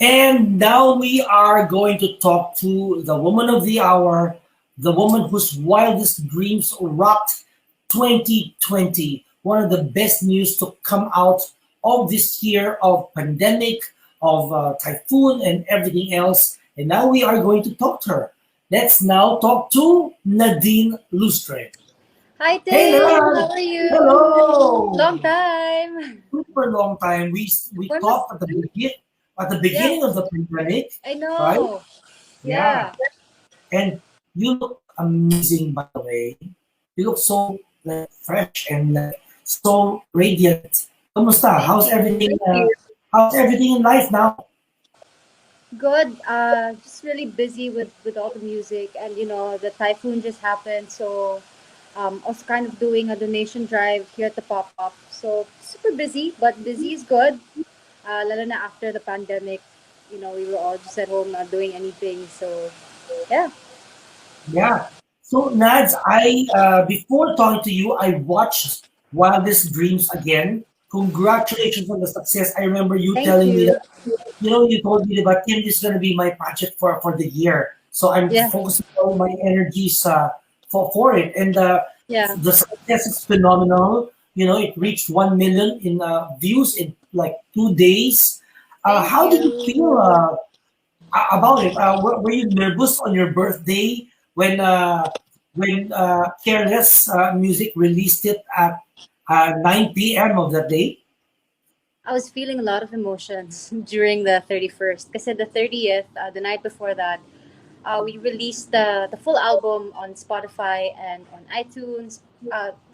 And now we are going to talk to the woman of the hour, the woman whose wildest dreams rocked 2020. One of the best news to come out of this year of pandemic, of typhoon, and everything else. And now we are going to talk to her. Let's now talk to Nadine Lustre. Hi Hey, Tim, Nad! how are you? Long Hello! time. Super long time. We When was? talked at the Yeah, beginning of the pandemic, I right? know. Yeah. Yeah, And you look amazing, by the way. You look so like fresh and like so radiant. Kamusta? thank How's you. everything? How's everything in life now? Good. Just really busy with all the music, and the typhoon just happened, so I was kind of doing a donation drive here at the pop up. So super busy, but busy is good. Lalo na after the pandemic, we were all just at home not doing anything. So yeah. Yeah. So Nads, I before talking to you, I watched Wildest Dreams again. Congratulations on the success. I remember you Thank telling me you. that you told me about Tim, this is gonna be my project for the year. So I'm Yeah. focusing all my energies for it. And Yeah. the success is phenomenal. It reached 1 million in views in like 2 days. Thank How did you you. feel about it? Were you nervous on your birthday when Careless Music released it at 9 p.m. of that day? I was feeling a lot of emotions during the 31st. Kasi the 30th, the night before that, we released the full album on Spotify and on iTunes.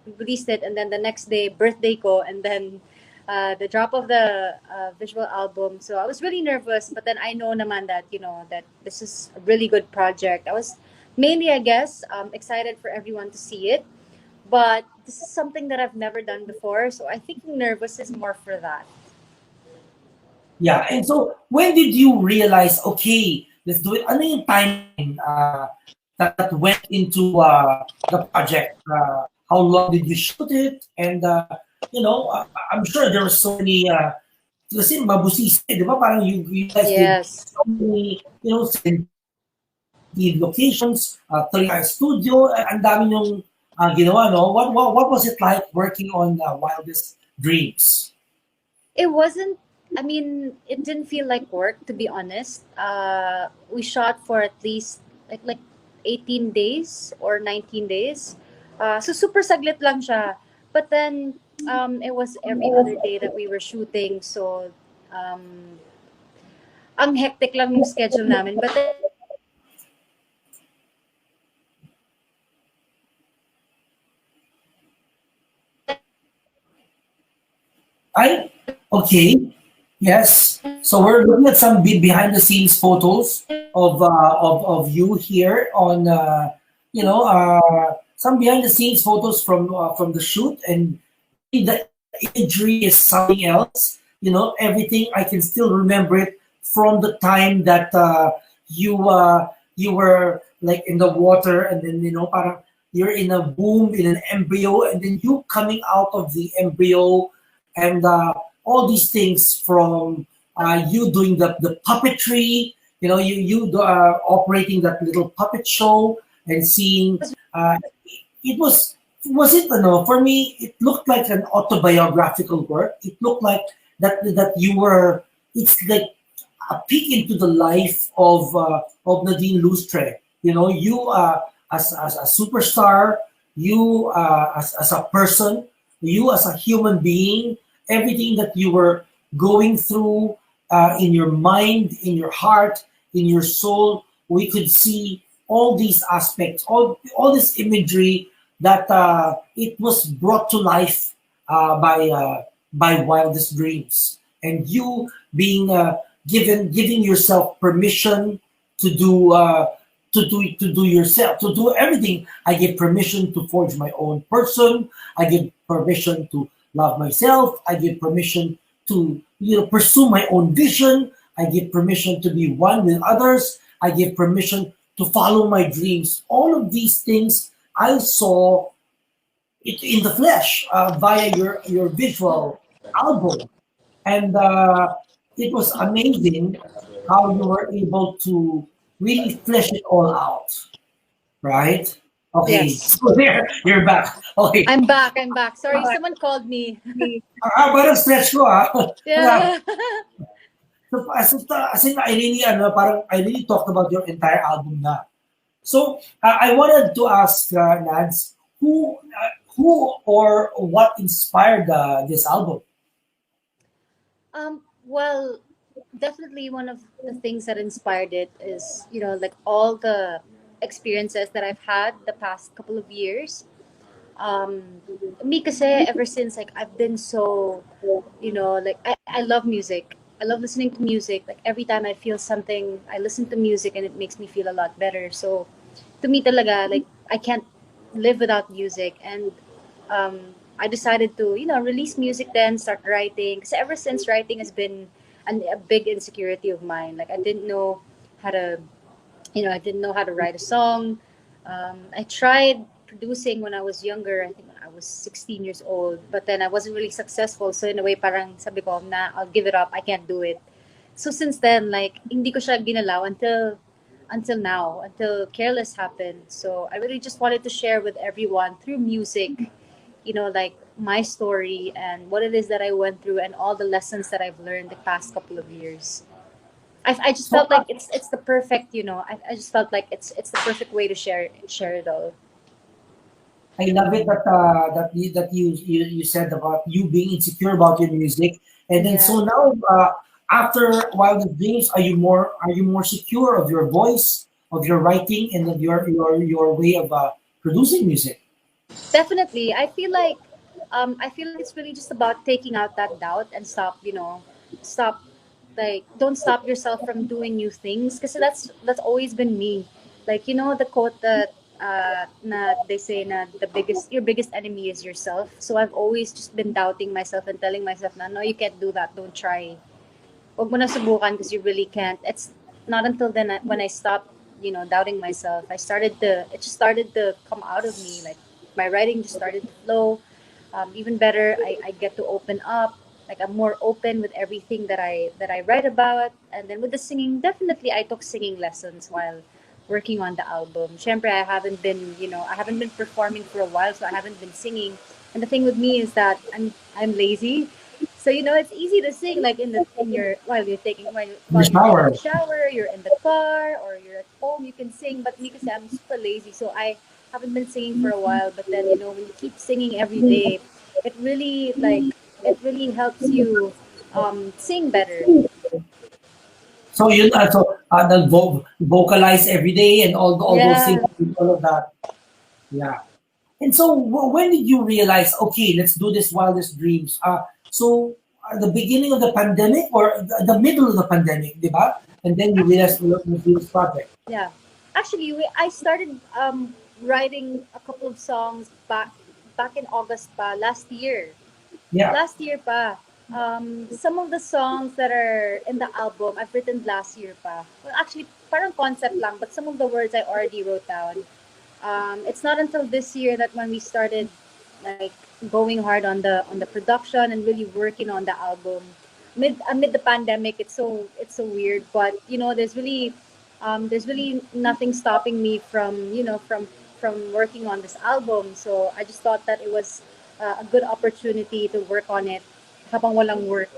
We released it, and then the next day, birthday ko, and then the drop of the visual album. So I was really nervous, but then I know naman that, that this is a really good project. I was mainly, I guess, excited for everyone to see it. But this is something that I've never done before, so I think nervous is more for that. Yeah, and so when did you realize, okay, let's do it? Ano yung timeline that went into the project? How long did you shoot it? And, I'm sure there were so many, kasi mabusisi, di ba? Parang you guys did Yes. so many, 17 locations, 35 studio, ang dami yung ginawa, no? What was it like working on Wildest Dreams? It wasn't, I mean, it didn't feel like work, to be honest. We shot for at least like 18 days or 19 days. So super saglit lang siya. But then it was every other day that we were shooting. So um, ang hectic lang yung schedule namin. But then, I okay, yes. So we're looking at some behind the scenes photos of you here on some behind the scenes photos from the shoot, and really the imagery is something else. Everything I can still remember it from the time that you were like in the water, and then parang you're in a womb in an embryo, and then you coming out of the embryo, and all these things from you doing the puppetry, you operating that little puppet show and seeing uh, it was it for me it looked like an autobiographical work. It looked like that you were it's like a peek into the life of Nadine Lustre. You as a superstar, you as a person, you as a human being, everything that you were going through in your mind, in your heart, in your soul. We could see all these aspects, all this imagery that it was brought to life by Wildest Dreams, and you being giving yourself permission to do to do yourself, to do everything. I give permission to forge my own person. I give permission to love myself. I give permission to pursue my own vision. I give permission to be one with others. I give permission to follow my dreams. All of these things I saw it in the flesh via your visual album, and it was amazing. how you were able to really flesh it all out, right? Okay, Yes. so there, you're back. Okay, I'm back. I'm back. Sorry, someone called me. parang stretch ko Wala. Yeah. So, as in, I really, parang, I really talked about your entire album na. So, I wanted to ask, Nance, who or what inspired this album? Well, definitely one of the things that inspired it is, like all the experiences that I've had the past couple of years. Me kasi ever since like I've been so, like I love music. I love listening to music. Like every time I feel something, I listen to music and it makes me feel a lot better. So to me talaga, like I can't live without music. And I decided to, release music then, start writing. Because ever since writing has been a big insecurity of mine. Like I didn't know how to, I didn't know how to write a song. I tried producing when I was younger. I think when I was 16 years old. But then I wasn't really successful. So in a way, parang sabi ko, na, I'll give it up. I can't do it. So since then, like, hindi ko siya ginalaw until now, until Careless happened. So I really just wanted to share with everyone through music, like my story and what it is that I went through and all the lessons that I've learned the past couple of years. I just So, felt like it's the perfect, I just felt like it's the perfect way to share it all. I love it that you said about you being insecure about your music, and then Yeah. so now after Wild Dreams, are you more secure of your voice, of your writing, and of your way of producing music? Definitely. I feel like it's really just about taking out that doubt and stop like don't stop yourself from doing new things because that's always been me. Like the quote that na they say na your biggest enemy is yourself. So I've always just been doubting myself and telling myself na no, you can't do that. Don't try. Huwag mo na subukan because you really can't. It's not until then when I stopped, doubting myself. It just started to come out of me. Like my writing just started to flow. Even better, I get to open up. Like I'm more open with everything that I write about. And then with the singing, definitely I took singing lessons while working on the album. Syempre, I haven't been performing for a while, so I haven't been singing. And the thing with me is that I'm lazy. So it's easy to sing like in your In the while you're taking a shower. shower, you're in the car or you're at home, you can sing. But me kasi I'm super lazy, so I haven't been singing for a while. But then when you keep singing every day, it really it really helps you sing better. So the vocalize every day and all those things, Yeah. all of that. Yeah. And so, when did you realize, okay, let's do this Wildest Dreams? So, the beginning of the pandemic or the middle of the pandemic, di ba? And then you realized you were going to do this project. Yeah. Actually, I started writing a couple of songs back in August pa last year. Yeah, Last year pa. Some of the songs that are in the album I've written last year pa. Well, actually, parang concept lang, but some of the words I already wrote down. It's not until this year that when we started like going hard on the production and really working on the album amid the pandemic. It's so weird, but there's really nothing stopping me from working on this album. So I just thought that it was a good opportunity to work on it habang walang work.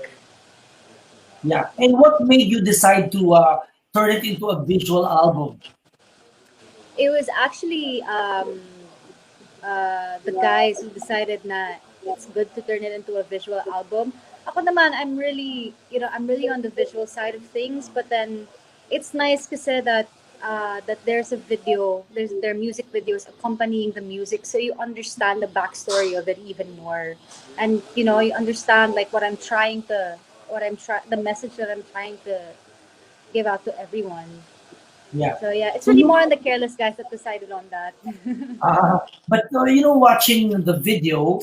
yeah. And what made you decide to turn it into a visual album? It was actually the guys who decided na it's good to turn it into a visual album. Ako naman, I'm really on the visual side of things, but then it's nice kasi that there's a video, there are music videos accompanying the music, so you understand the backstory of it even more, and you understand like the message that I'm trying to give out to everyone. Yeah. So yeah, it's So really you, more on the Careless guys that decided on that. but watching the video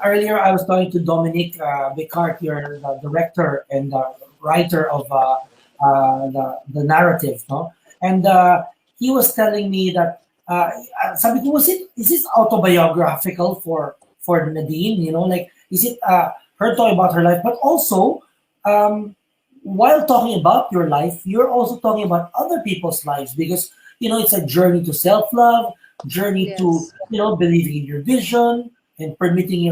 earlier, I was talking to Dominic Bicart, your the director and writer of the narrative, no? And he was telling me that sabi ko, is this autobiographical for Nadine? Like is it her talking about her life, but also um, while talking about your life, you're also talking about other people's lives because it's a journey to self-love, journey to Yes. believing in your vision and permitting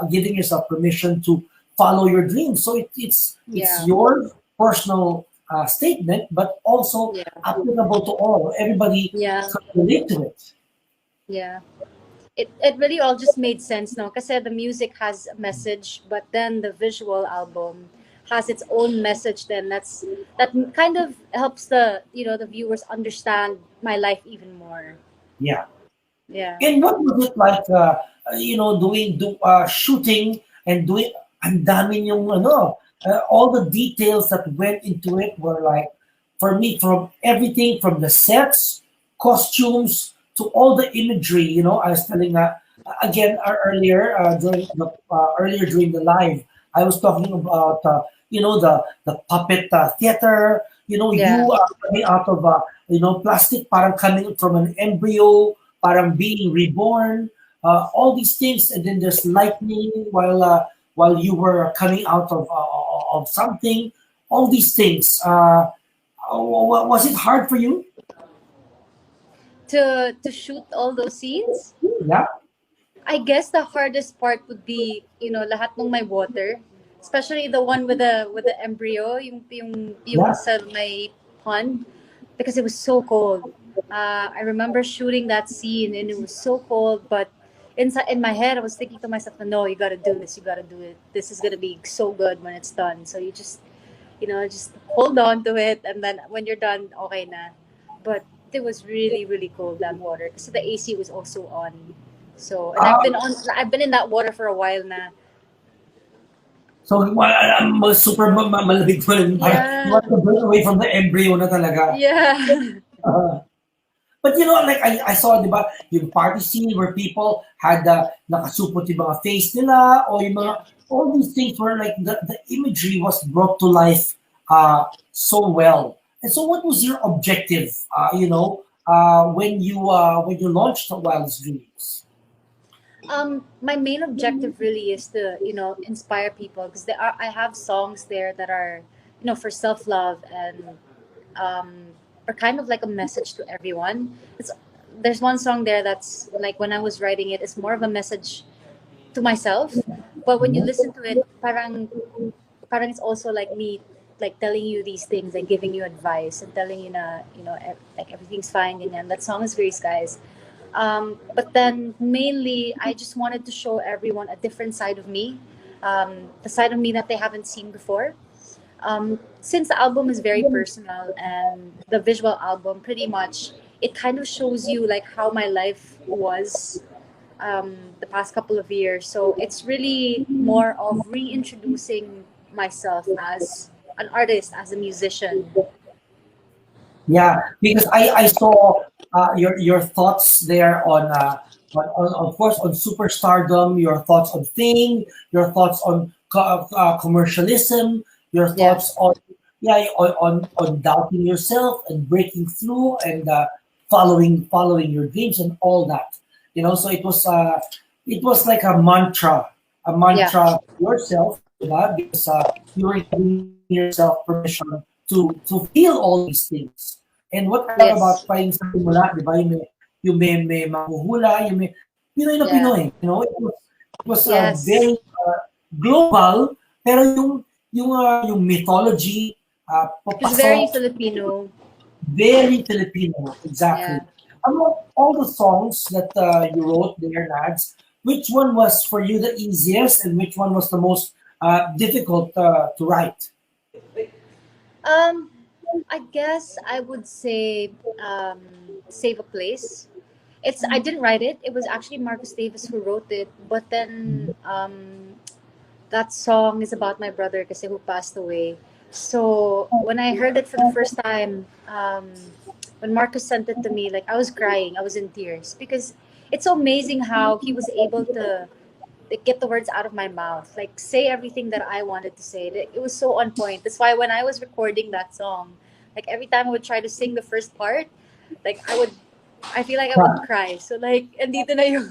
giving yourself permission to follow your dreams. So it's Yeah. your personal statement, but also Yeah. applicable to all. Everybody Yeah. can relate to it. Yeah. It really all just made sense now kasi the music has a message, but then the visual album has its own message then that kind of helps the viewers understand my life even more. Yeah. Yeah. And what was it like, shooting and doing, ang dami yung, all the details that went into it were like, for me, from everything from the sets, costumes, to all the imagery, I was telling again earlier, earlier during the live, I was talking about, the puppet theater, Yeah. coming out of, plastic, parang coming from an embryo, parang being reborn, all these things, and then there's lightning while you were coming out of something. All these things. Was it hard for you? To shoot all those scenes, Yeah, I guess the hardest part would be, lahat ng may water. Especially the one with the embryo, yung yeah. sa may pond, because it was so cold. I remember shooting that scene and it was so cold, but inside in my head I was thinking to myself, no, you gotta do this, you gotta do it. This is gonna be so good when it's done. So you just hold on to it, and then when you're done, okay na. But it was really, really cold, that water, because the AC was also on. So, and Uh, I've been in that water for a while na. so, super malamig pa rin. Parang you Yeah. want to break away from the embryo na talaga. Yeah. Uh, But like I saw, di ba, yung party scene where people had nakasupot yung mga face nila or yung mga, Yeah. all these things were like the imagery was brought to life so well. And so what was your objective, when you launched Wildest Dreams? My main objective really is to, inspire people, because I have songs there that are, for self love, and are kind of like a message to everyone. There's one song there that's like, when I was writing it, it's more of a message to myself, but when you listen to it, parang it's also like me, like telling you these things and giving you advice and telling you na, like everything's fine, and that song is Gray Skies. But then mainly, I just wanted to show everyone a different side of me, the side of me that they haven't seen before. Since the album is very personal, and the visual album pretty much, it kind of shows you like how my life was, the past couple of years. So it's really more of reintroducing myself as an artist, as a musician. Yeah, because I saw your thoughts there on of course on superstardom, your thoughts on fame, your thoughts on commercialism, your Yeah. thoughts on on doubting yourself and breaking through and following your dreams and all that. So it was like a Yeah. mantra to yourself, diba? Because you were giving yourself permission to feel all these things. And what I love about Yes. playing sa simula, di ba, may mahuhula, yung may Pinoy na Yeah. Pinoy, it was Yes. very global, pero yung mythology, It's very papasok, Filipino. very Filipino, exactly. Yeah. Among all the songs that you wrote there, Nads, which one was for you the easiest and which one was the most difficult to write? Um, I guess I would say, Save a Place. I didn't write it. It was actually Marcus Davis who wrote it. But then, that song is about my brother kasi who passed away. So when I heard it for the first time, when Marcus sent it to me, like I was crying, I was in tears, because it's so amazing how he was able to, like, get the words out of my mouth, like say everything that I wanted to say. It was so on point. That's why when I was recording that song, like every time I would try to sing the first part, like I feel like I would cry. So like, andito na yung,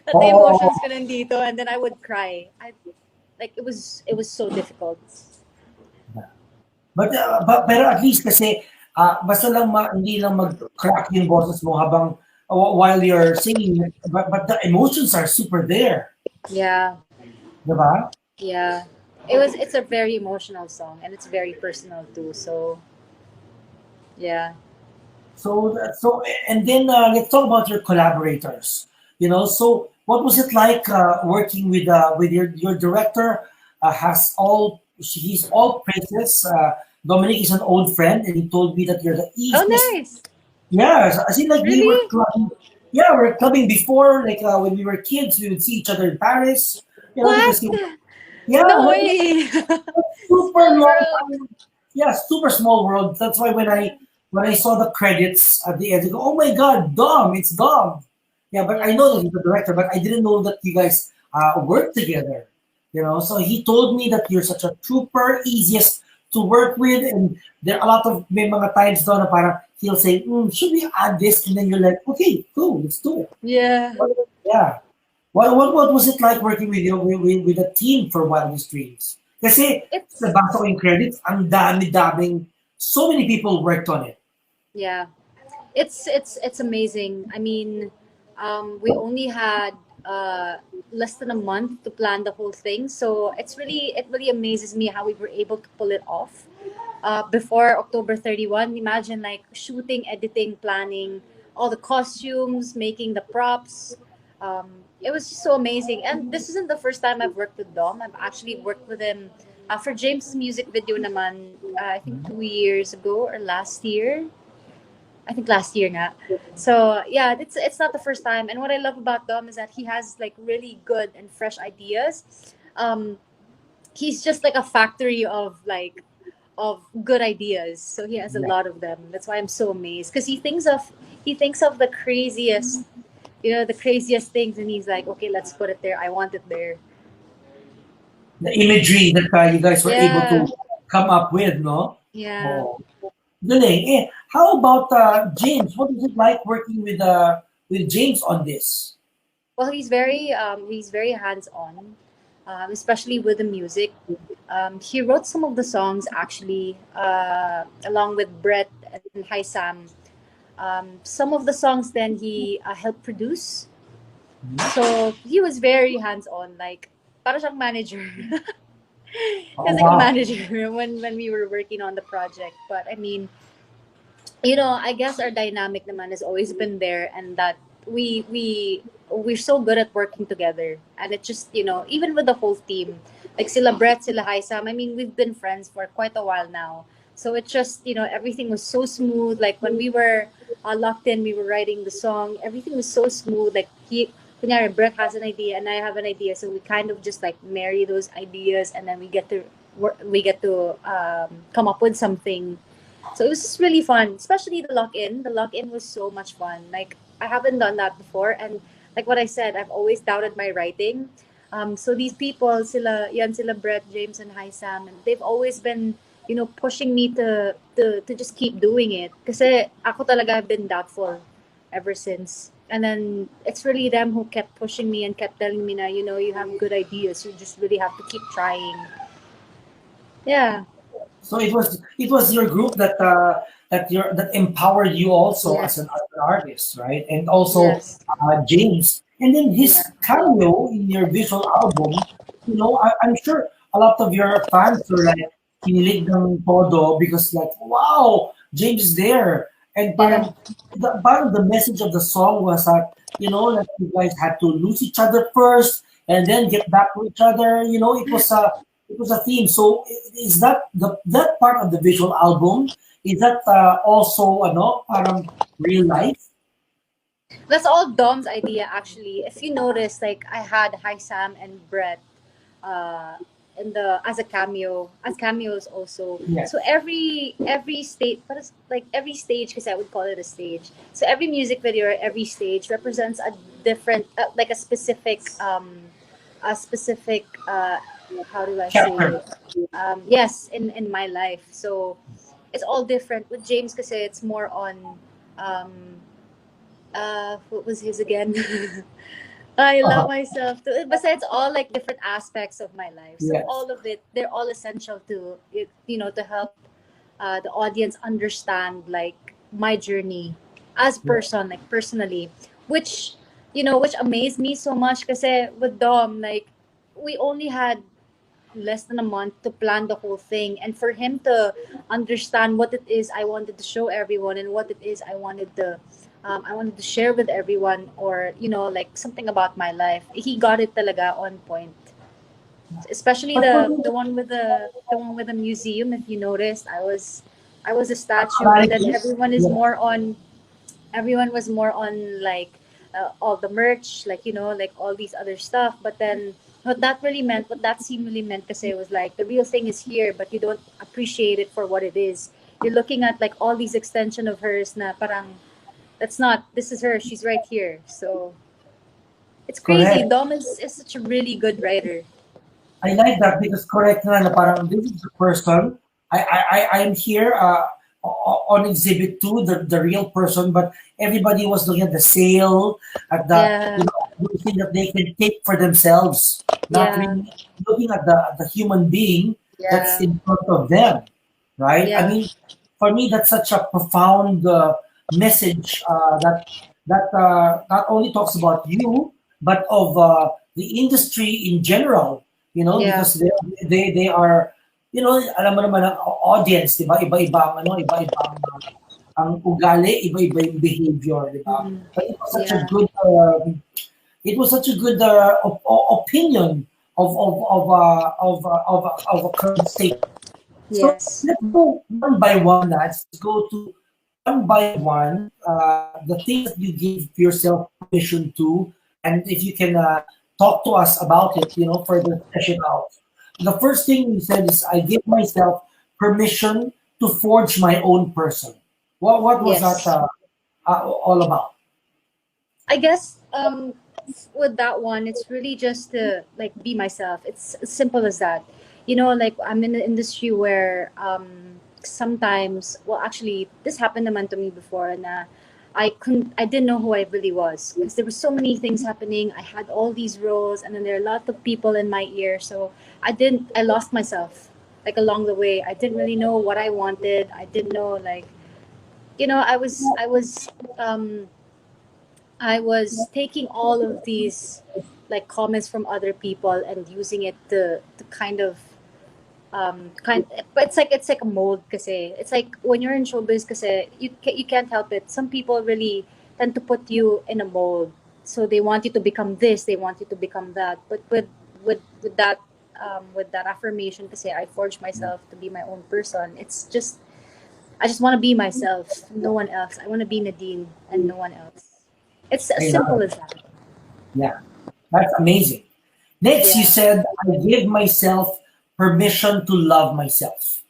that the Oh, emotions ko nandito, and then I would cry. It was so difficult. Pero at least kasi basta lang hindi lang mag-crack yung boses mo habang while you're singing, but the emotions are super there, Yeah, 'di ba? yeah. It's a very emotional song and it's very personal too. So yeah. So and then let's talk about your collaborators. So what was it like working with your director? Has all He's all praises. Dominic is an old friend, and he told me that you're the Oh, easiest. nice. Yeah, I think like we were Really? clubbing. Yeah, we were clubbing before, like when we were kids, we would see each other in Paris. What? Because yeah, No way. super Small long world. time. Yeah, super small world. That's why when I saw the credits at the end, I go, "Oh my God, Dom! It's Dom!" Yeah, but I Yeah. know that he's the director, but I didn't know that you guys work together. So he told me that you're such a trooper, easiest to work with, and there are a lot of may mga times doon na parang he'll say, "Should we add this?" And then you're like, "Okay, cool, let's do it." Yeah. Yeah. What was it like working with a team for Wildest Dreams? Kasi sa It's basa ko yung credits, ang dami-daming, so many people worked on it. yeah. It's amazing. I mean, we only had less than a month to plan the whole thing, so it really amazes me how we were able to pull it off. Before October 31, imagine like shooting, editing, planning, all the costumes, making the props. It was just so amazing. And this isn't the first time I've worked with Dom. I've actually worked with him for James's music video naman, I think 2 years ago or last year. I think last year nga. So yeah, it's not the first time. And what I love about Dom is that he has like really good and fresh ideas. Um, he's just like a factory of good ideas. So he has a Yeah. lot of them. That's why I'm so amazed because he thinks of the craziest, the craziest things, and he's like, okay, let's put it there. I want it there. The imagery that you guys were able Yeah, to come up with, no? yeah. Oh, galing. How about James? What is it like working with James on this? Well, he's very hands on, especially with the music. He wrote some of the songs actually, along with Brett and Hi Sam. Some of the songs then he helped produce. So he was very hands on, like para siyang manager. He Oh, was like a wow. manager when we were working on the project. But I mean, I guess our dynamic naman has always been there, and that we're so good at working together, and it just even with the whole team, like sila Brett, sila Haisam. I mean, we've been friends for quite a while now, so it just everything was so smooth. Like when we were locked in, we were writing the song. Everything was so smooth. Like kunyari, Brett has an idea and I have an idea, so we kind of just like marry those ideas, and then we get to come up with something. So it was just really fun, especially the lock in. The lock in was so much fun. Like I haven't done that before, and like what I said, I've always doubted my writing. So these people, sila Brett, James, and Hi Sam, and they've always been, pushing me to just keep doing it. Kasi ako talaga have been doubtful ever since. And then it's really them who kept pushing me and kept telling me, you have good ideas. You just really have to keep trying. Yeah. So it was your group that empowered you also as Yes. an artist, right? And also Yes. James, and then Yeah. his cameo in your visual album. I'm sure a lot of your fans were like kinilig ng todo because like wow, James is there, and Yeah. parang the message of the song was that like you guys had to lose each other first and then get back to each other. It was a theme. So is that part of the visual album? Is that also parang real life? That's all Dom's idea, actually. If you notice, like I had Hi Sam and Brett uh, in the as cameos also. Yeah. So every stage, but it's like every stage, because I would call it a stage. So every music video or every stage represents a different, like a specific, how do I say Chapter. it? Yes, in my life. So it's all different with James because it's more on. Um, what was his again? I love Uh-huh. myself too. Besides all like different aspects of my life, so Yes. all of it, they're all essential to to help. the audience understand like my journey as person, like personally, which which amazed me so much. Kasi with Dom, like we only had less than a month to plan the whole thing, and for him to understand what it is I wanted to show everyone and what it is I wanted to share with everyone, or like something about my life. He got it talaga on point. Especially But for the me, one with the one with the museum. If you noticed, I was a statue, and then apparently, yeah, everyone was more on like all the merch, like like all these other stuff. But then what that scene really meant, because it was like the real thing is here, but you don't appreciate it for what it is. You're looking at like all these extension of hers na parang that's not, this is her, she's right here. So it's crazy. correct. Dom is such a really good writer. I like that because correct nga na parang this is the person. I'm here on exhibit two, the real person, but everybody was looking at the sale, at the Yeah, everything that they can take for themselves, not yeah, really looking at the human being that's yeah, in front of them, right? I yeah, mean, for me, that's such a profound message that not only talks about you, but of the industry in general. yeah. Because they are, alam mo naman ang audience, di ba? Iba-iba ang ang ugali, iba-iba yung behavior, di ba? Mhm. But Yeah. it was such a good opinion of a current state. So Yes. let's go one by one, lads. Let's go to one by one the things that you give yourself permission to, and if you can talk to us about it, further flesh it out. The first thing you said is, I give myself permission to forge my own person. What was that Yes. all about? I guess with that one, it's really just to like be myself. It's as simple as that. Like I'm in an industry where sometimes, well, actually, this happened naman to me before, and I didn't know who I really was, because there were so many things happening. I had all these roles, and then there are a lot of people in my ear. So I lost myself like along the way. I didn't really know what I wanted. I didn't know, like, um I was taking all of these like comments from other people and using it to kind of but it's like a mold, kasi it's like when you're in showbiz, kasi you can't help it. Some people really tend to put you in a mold, so they want you to become this, they want you to become that. But with that affirmation, kasi I forged myself to be my own person. It's just, I just want to be myself, no one else. I want to be Nadine and no one else. It's as I love simple it. as that. Yeah, that's amazing. Next, you Yeah. said, I give myself permission to love myself.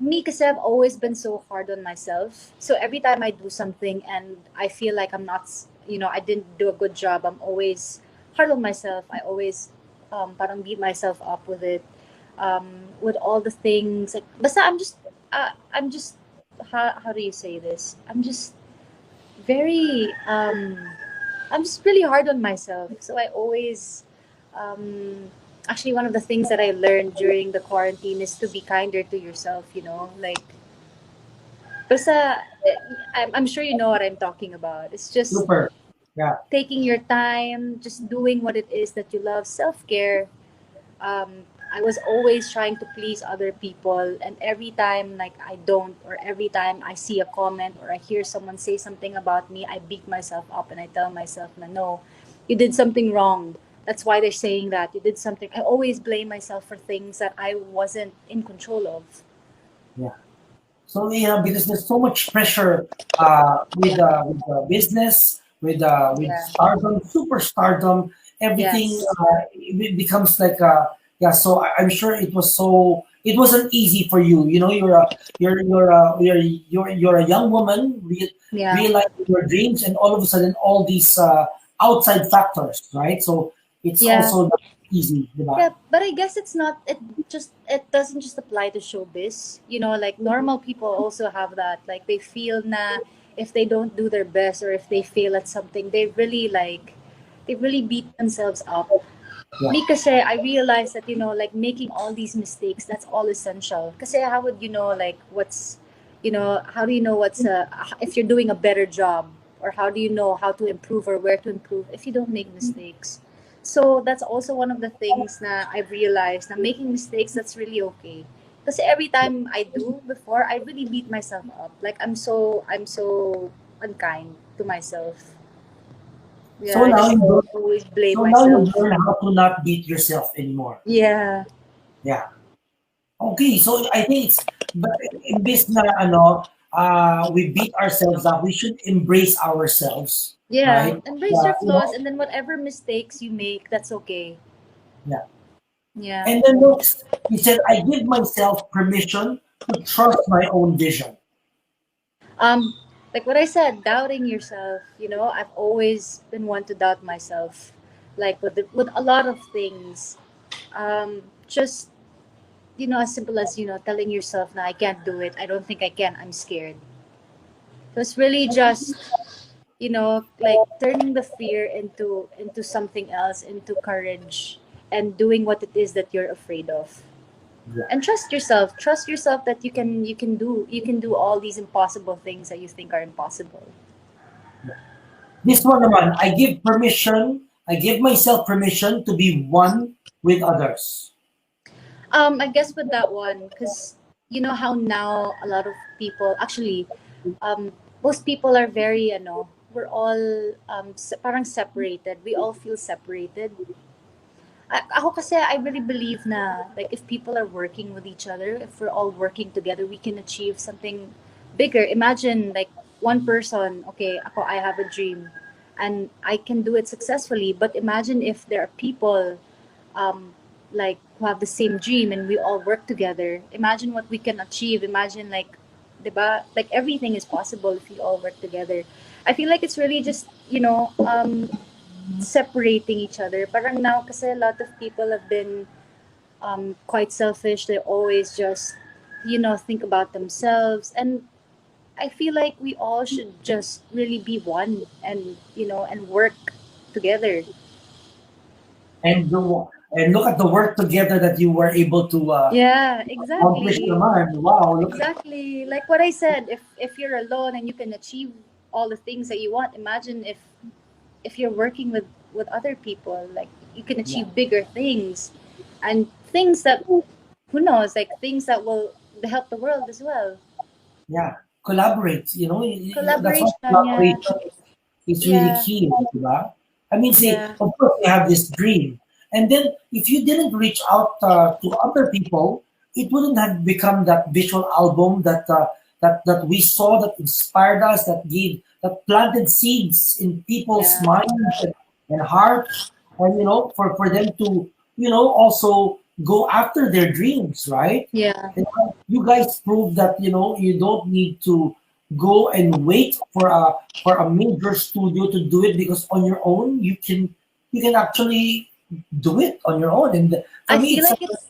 Me, kasi I've always been so hard on myself. So every time I do something and I feel like I'm not, I didn't do a good job, I'm always hard on myself. I always parang beat myself up with it. With all the things. Like, basta I'm just, how do you say this? Very, I'm just really hard on myself. So I always, actually, one of the things that I learned during the quarantine is to be kinder to yourself, like, basta, I'm sure you know what I'm talking about. It's just Super. Yeah. taking your time, just doing what it is that you love, self care. I was always trying to please other people, and every time like I don't, or every time I see a comment or I hear someone say something about me, I beat myself up and I tell myself, na, no, you did something wrong. That's why they're saying that you did something. I always blame myself for things that I wasn't in control of. Yeah. So because there's so much pressure with the business, with Yeah. stardom, superstardom, everything Yes. it becomes like yeah. So I'm sure it wasn't easy for you. You're a young woman Yeah. realizing your dreams, and all of a sudden all these outside factors, right? So it's Yeah. also not easy, diba? Yeah, but I guess it's not. It doesn't just apply to showbiz. Like normal people also have that. Like they feel na if they don't do their best or if they fail at something, they really beat themselves up. Yeah. Me kasi, I realized that, like making all these mistakes, that's all essential. Kasi how would you know, like, how do you know if you're doing a better job? Or how do you know how to improve or where to improve if you don't make mistakes? So that's also one of the things na I've realized na making mistakes, that's really okay. Because every time I do before, I really beat myself up. Like I'm so unkind to myself. Yeah, So I now just you don't, always blame so now you myself. learn how to not beat yourself anymore. Yeah. Yeah. Okay, so I think it's, but in this na we beat ourselves up. We should embrace ourselves, Yeah. right? Embrace your You flaws, know, and then whatever mistakes you make, that's okay. yeah. Yeah. And then next, he said, I give myself permission to trust my own vision. Um, like what I said, doubting yourself, I've always been one to doubt myself. Like with a lot of things. Just, as simple as, telling yourself, nah, I can't do it. I don't think I can. I'm scared. So it's really just, like turning the fear into something else, into courage, and doing what it is that you're afraid of. Yeah. And trust yourself that you can do all these impossible things that you think are impossible. This one naman, I give myself permission to be one with others. I guess with that one, because you know how now a lot of people actually, most people are very, we're all parang separated. We all feel separated. Ako kasi, I really believe na, like, if people are working with each other, if we're all working together, we can achieve something bigger. Imagine, like, one person, okay, I have a dream, and I can do it successfully. But imagine if there are people, um, like, who have the same dream and we all work together. Imagine what we can achieve. Imagine, like, diba? Like, everything is possible if we all work together. I feel like it's really just, separating each other. Parang now, kasi a lot of people have been quite selfish. They always just, think about themselves. And I feel like we all should just really be one and work together. And and look at the work together that you were able to Yeah, accomplish exactly. naman. Wow, look at Exactly. Like what I said, if you're alone and you can achieve all the things that you want, imagine if you're working with other people, like you can yeah, achieve bigger things and things that who knows, like things that will help the world as well. yeah. Collaborate, that's why Collaboration, yeah. collaboration is really Yeah. key, diba? I mean, see, Yeah. of course you have this dream. And then if you didn't reach out to other people, it wouldn't have become that visual album that we saw, that inspired us, that planted seeds in people's Yeah. minds and hearts, and for them to also go after their dreams, right? Yeah. And you guys prove that you don't need to go and wait for a major studio to do it, because on your own you can actually do it on your own. And for I me, feel it's like it's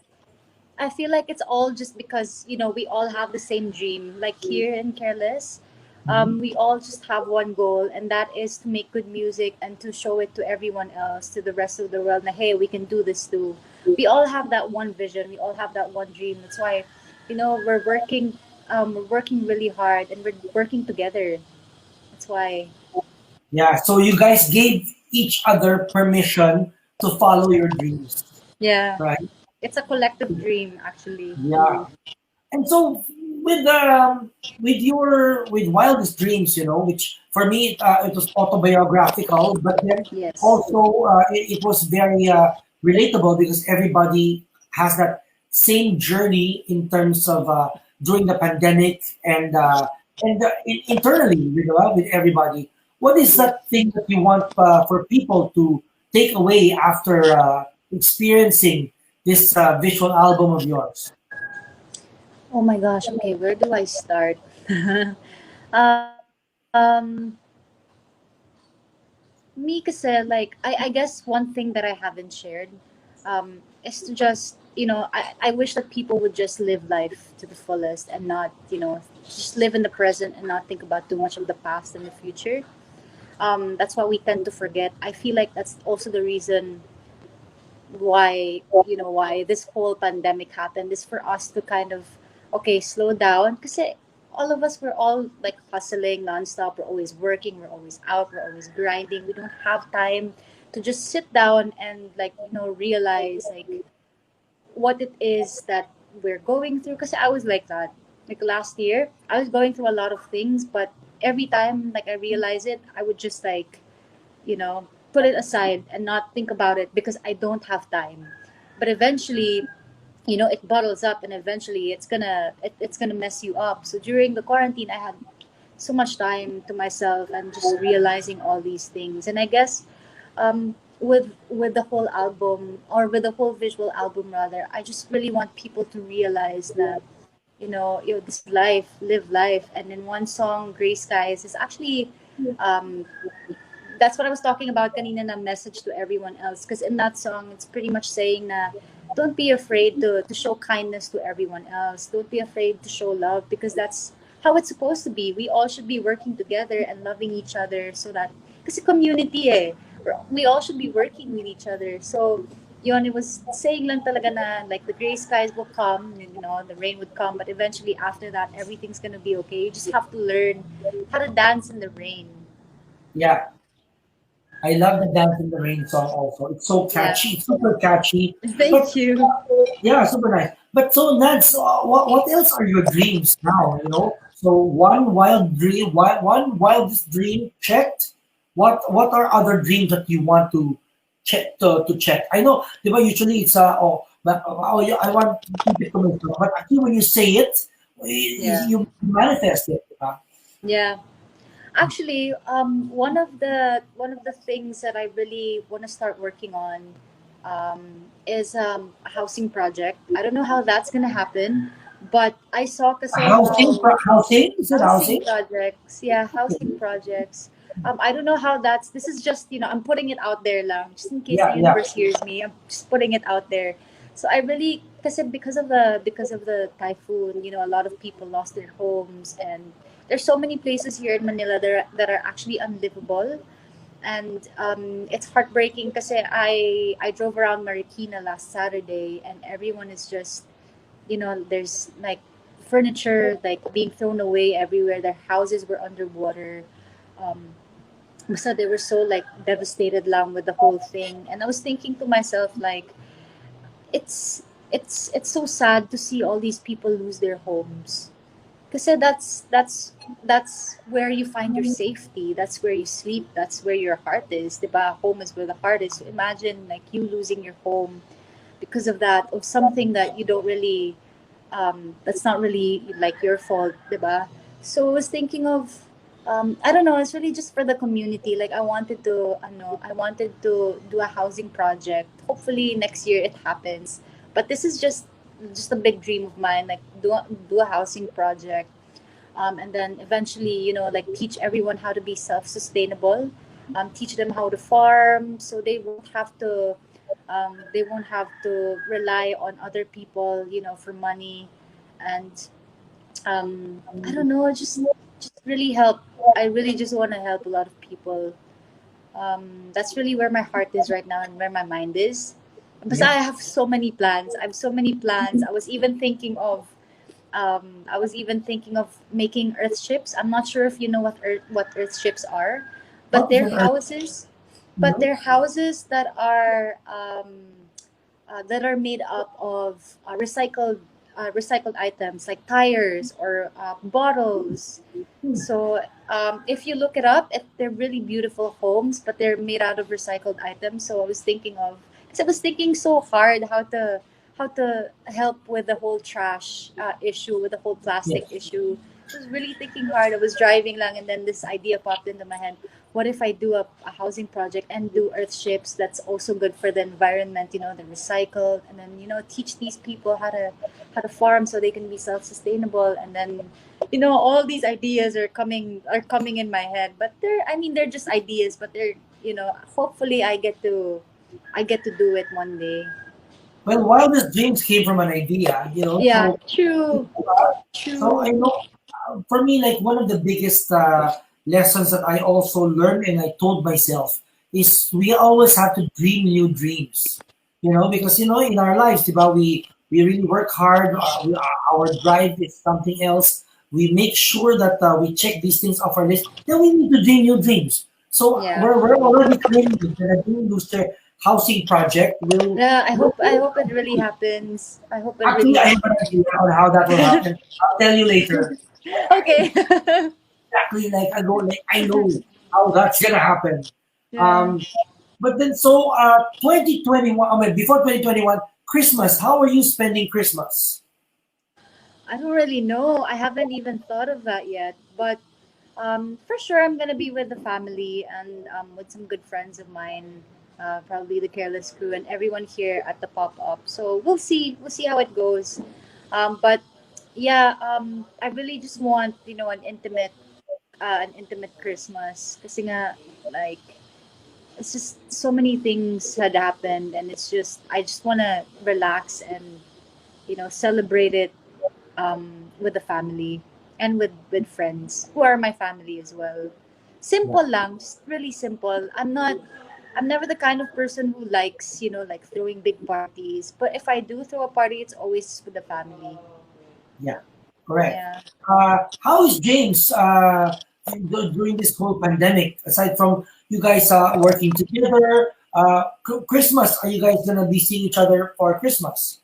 I feel like it's all just because, we all have the same dream. Like here in Careless, we all just have one goal, and that is to make good music and to show it to everyone else, to the rest of the world. That hey, we can do this too. We all have that one vision. We all have that one dream. That's why, we're working really hard, and we're working together. That's why. yeah. So you guys gave each other permission to follow your dreams, Yeah, right? it's a collective dream, actually. Yeah. And so with Wildest Dreams, which for me it was autobiographical, but then Yes. also it was very relatable, because everybody has that same journey in terms of during the pandemic, and internally with everybody. What is Yeah. that thing that you want for people to take away after experiencing this visual album of yours? Oh my gosh. Okay, where do I start? um, Me kasi, like, I guess one thing that I haven't shared is to just, I wish that people would just live life to the fullest and not, just live in the present and not think about too much of the past and the future. That's what we tend to forget. I feel like that's also the reason why, why this whole pandemic happened is for us to kind of, okay, slow down, because all of us, we're all like hustling nonstop. We're always working, we're always out, we're always grinding. We don't have time to just sit down and, like, realize like what it is that we're going through. Because I was like that, like last year I was going through a lot of things, but every time like I realize it, I would just like, put it aside and not think about it because I don't have time. But eventually, it bottles up, and eventually it's gonna mess you up. So during the quarantine, I had so much time to myself and just realizing all these things. And I guess, with the whole album, or with the whole visual album rather, I just really want people to realize that, this is life, live life. And in one song, Gray Skies, is actually, um, that's what I was talking about kanina, na message to everyone else. Because in that song, it's pretty much saying na don't be afraid to show kindness to everyone else. Don't be afraid to show love, because that's how it's supposed to be. We all should be working together and loving each other, so that, kasi community eh. We all should be working with each other. So, yun, it was saying lang talaga na like the gray skies will come, the rain would come, but eventually after that, everything's gonna be okay. You just have to learn how to dance in the rain. Yeah, I love the Dance in the Rain song also. It's so Yeah. catchy, it's super catchy. But Thank you. yeah, super nice. But so Nads, what else are your dreams now? So one wild dream, one wildest dream checked. What are other dreams that you want to check? I know, usually it's but yeah, I want to keep it to myself. But actually, when you say it, Yeah. you manifest it. Yeah. Actually, one of the things that I really want to start working on, is a housing project. I don't know how that's gonna happen, but I saw kasi how Housing? Is it housing housing? projects, yeah, housing projects. I don't know how that's. This is just, I'm putting it out there lang, just in case the Yeah, yeah. universe hears me. I'm just putting it out there. So I really, kasi because of the typhoon, a lot of people lost their homes, and there's so many places here in Manila that are actually unlivable. And it's heartbreaking because I drove around Marikina last Saturday, and everyone is just, there's like furniture like being thrown away everywhere. Their houses were underwater. Um, so they were so like devastated lang with the whole thing. And I was thinking to myself like, it's it's so sad to see all these people lose their homes. Kasi that's where you find your safety. That's where you sleep. That's where your heart is. Diba? Home is where the heart is. So imagine like you losing your home because of that, of something that you don't really, that's not really like your fault, diba? So I was thinking of, I don't know, it's really just for the community. Like I wanted to do a housing project. Hopefully next year it happens. But this is just a big dream of mine. Like do a housing project, and then eventually, like teach everyone how to be self-sustainable, teach them how to farm, so they won't have to rely on other people, for money. And I don't know, just really help. I really just want to help a lot of people. That's really where my heart is right now and where my mind is. Because I Yeah. have so many plans. I have so many plans. I was even thinking of making earth ships. I'm not sure if you know what earth ships are, but What is they're an earth? houses, but they're houses that are made up of recycled items like tires or bottles. So if you look it up, they're really beautiful homes, but they're made out of recycled items. So I was thinking so hard how to help with the whole trash issue, with the whole plastic Yes. issue. I was really thinking hard. I was driving lang, and then this idea popped into my head. What if I do a housing project and do earth ships that's also good for the environment, the recycled, and then, teach these people how to farm so they can be self-sustainable. And then, all these ideas are coming in my head. But they're just ideas, but hopefully I get to do it one day. Well, wildest dreams came from an idea, Yeah, true. So True. I know, for me, like one of the biggest lessons that I also learned and I told myself is we always have to dream new dreams. because in our lives, diba, we really work hard. Our drive is something else. We make sure that we check these things off our list. Then we need to dream new dreams. So Yeah. we're already claiming that the Dream Booster housing project will. Yeah, will I hope it really happens. I hope it Actually, really I have an idea on how that will happen. I'll tell you later. Okay. Exactly, like I know how that's gonna happen. Yeah. Um, but then, so 2021. I mean, before 2021, Christmas. How are you spending Christmas? I don't really know. I haven't even thought of that yet. But for sure, I'm gonna be with the family and with some good friends of mine. Probably the Careless Crew and everyone here at the pop up. So we'll see. We'll see how it goes. But yeah, I really just want an intimate Christmas. Kasi nga, like it's just so many things had happened, and it's just I just wanna relax and celebrate it with the family and with friends who are my family as well. Yeah. Simple lang, just really simple. I'm never the kind of person who likes, like throwing big parties. But if I do throw a party, it's always with the family. Yeah, correct. Yeah. How is James during this whole pandemic? Aside from you guys working together, Christmas, are you guys gonna be seeing each other for Christmas?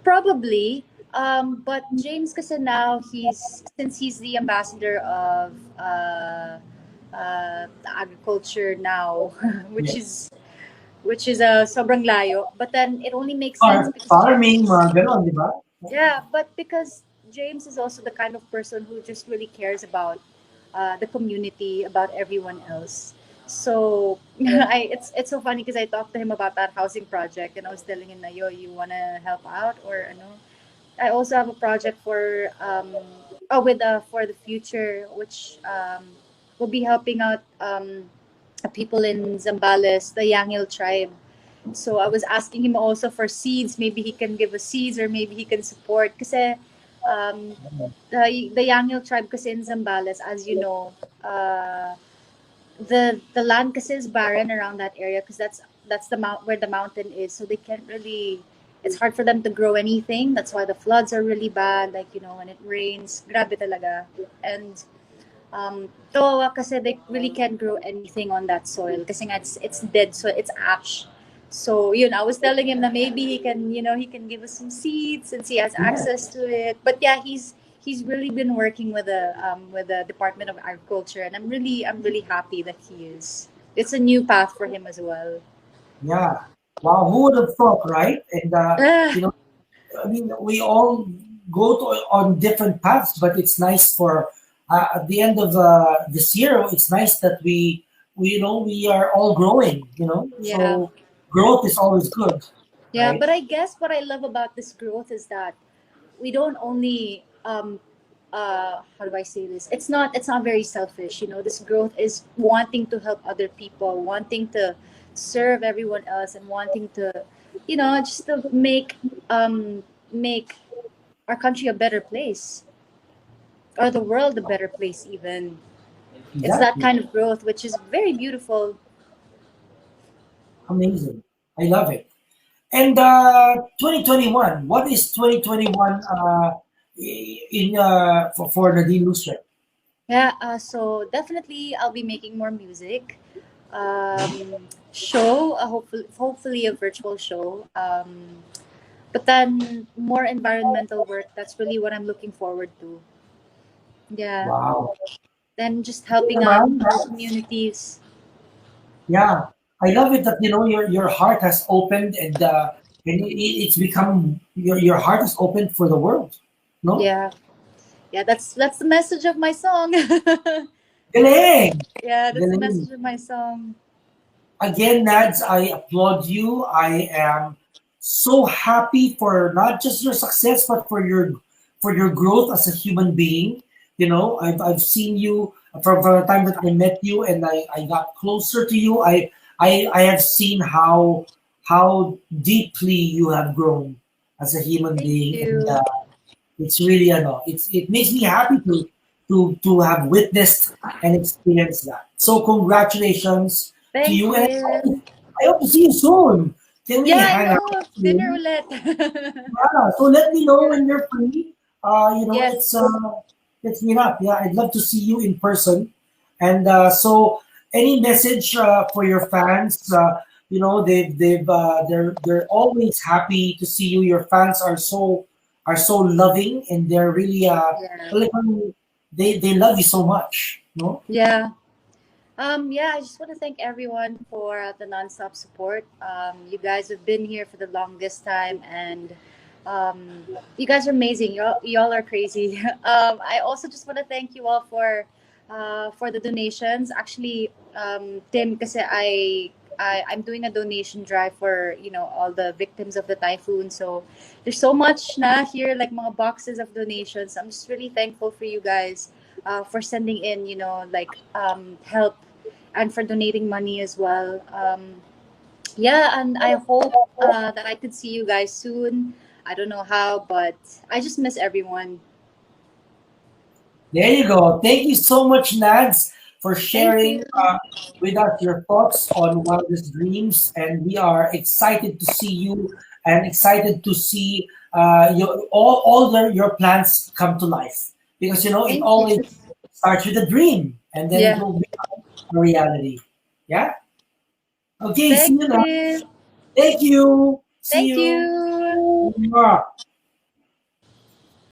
Probably. But James kasi now since he's the ambassador of the agriculture now, which Yeah. is sobrang layo. But then it only makes sense because Farming, mga ganon, di ba? yeah, but because James is also the kind of person who just really cares about the community, about everyone else. So it's so funny because I talked to him about that housing project, and I was telling him, "Yo, you wanna help out or ano?" I also have a project for the future, which will be helping out people in Zambales, the Yangil tribe. So I was asking him also for seeds. Maybe he can give us seeds, or maybe he can support. Kasi the Yangil tribe kasi in Zambales, as you know, the land kasi is barren around that area because that's the mount where the mountain is. So they can't really. It's hard for them to grow anything. That's why the floods are really bad. Like when it rains, grabe talaga. And kawawa kasi they really can't grow anything on that soil kasi nga it's dead soil, it's ash. So I was telling him that maybe he can give us some seeds since he has Yeah. access to it. But yeah, he's really been working with the Department of Agriculture, and I'm really happy that he is. It's a new path for him as well. Yeah. Wow, who would have thought, right? And Ah, you know, I mean, we all go on different paths, but it's nice for at the end of this year. It's nice that we are all growing. yeah. So growth is always good, Yeah, right? but I guess what I love about this growth is that we don't only how do I say this? It's not very selfish. This growth is wanting to help other people, wanting to serve everyone else, and wanting to, just to make our country a better place, or the world a better place even. It's that Exactly. kind of growth which is very beautiful. Amazing. I love it. And 2021. What is 2021 in for Nadine Lustre? Yeah, so definitely I'll be making more music. Show, hopefully a virtual show. But then more environmental work. That's really what I'm looking forward to. Yeah. Wow. Then just helping out Naman, our communities. yeah, I love it that your heart has opened and it's become your heart is open for the world. No, Yeah. Yeah, that's the message of my song. galing, Yeah, that's the galing. message of my song. Again, Nads, I applaud you. I am so happy for not just your success, but for your growth as a human being. I've seen you from the time that I met you and I got closer to you. I have seen how deeply you have grown as a human Thank being, and you. it's really it makes me happy to have witnessed and experienced that. So congratulations to Thank you, and you. I hope to see you soon. Can we Yeah, I hang out know. Dinner soon? ulit. Yeah, so let me know when you're free. Yes. Let's meet up. Yeah, I'd love to see you in person. And so, any message for your fans? They're always happy to see you. Your fans are so loving, and they're really Yeah. like, they love you so much. No. Yeah. Yeah, I just want to thank everyone for the nonstop support. You guys have been here for the longest time, and you guys are amazing. Y'all are crazy. I also just want to thank you all for the donations. Actually, Tim, kasi I'm doing a donation drive for all the victims of the typhoon. So there's so much na here, like mga boxes of donations. I'm just really thankful for you guys for sending in, like help and for donating money as well. Yeah, and I hope that I could see you guys soon. I don't know how, but I just miss everyone. There you go. Thank you so much, Nads, for Thank you. sharing with us your thoughts on Wildest Dreams. And we are excited to see you and excited to see your plans come to life. Because, it Thank you. always starts with a dream and then it Yeah. will become a reality. Yeah? Okay, see Thank you now. you. Thank you. See Thank you. you. Mwah.